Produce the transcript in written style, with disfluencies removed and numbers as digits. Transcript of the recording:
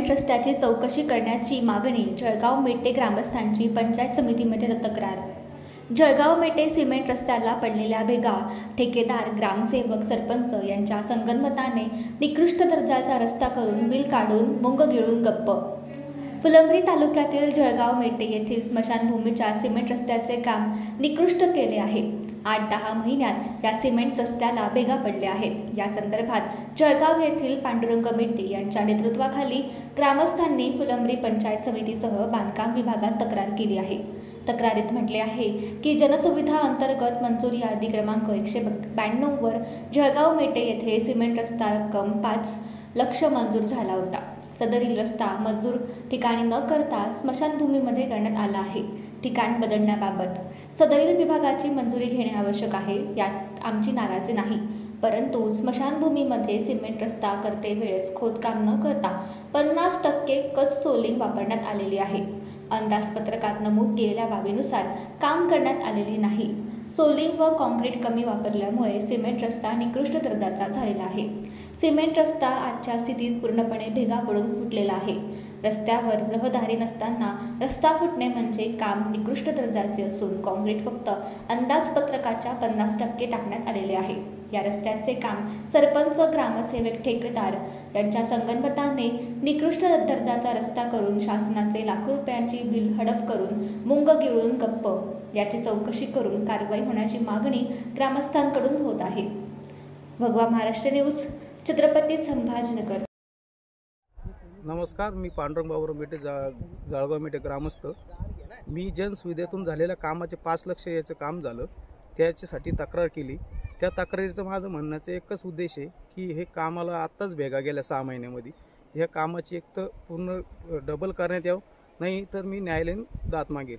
Cement रस्त्याची चौकशी करण्याची मागणी जळगाव मेटे ग्रामस्थांची पंचायत समितीमध्ये तक्रार। जळगाव मेटे सिमेंट रस्त्याला पडलेल्या भेगा ठेकेदार, ग्रामसेवक, सरपंच यांच्या संगनमताने निकृष्ट दर्जाचा रस्ता करून बिल काढून मुंग गिळून गप्प। फुलंब्री तालुक्यातील जळगाव मेटे येथील स्मशानभूमीच्या सिमेंट रस्त्याचे काम निकृष्ट केले आहे। 8-10 महिन्यात या सिमेंट रस्त्याला भेगा पडल्या आहेत। या संदर्भात जळगाव येथील पांडुरंग मेटे यांच्या नेतृत्वाखाली ग्रामस्थांनी फुलंब्री पंचायत समितीसह बांधकाम विभागात तक्रार केली आहे। तक्रारीत म्हटले आहे की जनसुविधा अंतर्गत मंजुरी यादी क्रमांक 192 वर जळगाव मेटे येथे सिमेंट रस्ता रक्कम 5 लाख मंजूर झाला होता। सदरील रस्ता मंजूर ठिकाणी न करता स्मशानभूमीमध्ये करण्यात आला आहे। ठिकाण बदलण्याबाबत सदरील विभागाची मंजुरी घेणे आवश्यक आहे, यात आमची नाराजी नाही, परंतु स्मशानभूमीमध्ये सिमेंट रस्ता करते वेळेस खोदकाम न करता 50% कच सोलिंग वापरण्यात आलेली आहे। अंदाजपत्रकात नमूद केलेल्या बाबीनुसार काम करण्यात आलेले नाही। सोलिंग व कॉन्क्रीट कमी वापरल्यामुळे सिमेंट रस्ता निकृष्ट दर्जाचा झालेला आहे। सिमेंट रस्ता आजच्या स्थितीत पूर्णपणे भेगा पडून फुटलेला आहे। रस्त्यावर रहदारी नसताना रस्ता फुटणे म्हणजे काम निकृष्ट दर्जाचे असून कॉन्क्रीट फक्त अंदाजपत्रकाच्या 50% टाकण्यात आलेले आहे। या रस्त्याचे काम सरपंच, ग्रामसेवक, ठेकेदार यांच्या संगनमताने निकृष्ट दर्जाचा रस्ता करून शासनाचे लाखो रुपयांची बिल हडप करून मुंग गिळून गप्प। याची चौकशी करून कारवाई होण्याची मागणी ग्रामस्थांकडून होत आहे। भगवा महाराष्ट्र न्यूज, छत्रपती संभाजीनगर। नमस्कार, मी पांडुरंग बाबूराव मेटे, जळगाव मेटे ग्रामस्थ। मी जनसुविधेतून झालेल्या कामाचे 5 लाख याचं काम झालं, त्याच्यासाठी तक्रार केली। त्या तक्रारीचं माझं म्हणण्याचं एकच उद्देश आहे की हे कामाला आत्ताच भेगा गेल्या 6 महिन्यामध्ये। ह्या कामाची एक तर पूर्ण डबल करण्यात यावं, नाही तर मी न्यायालयीन दाद मागेल।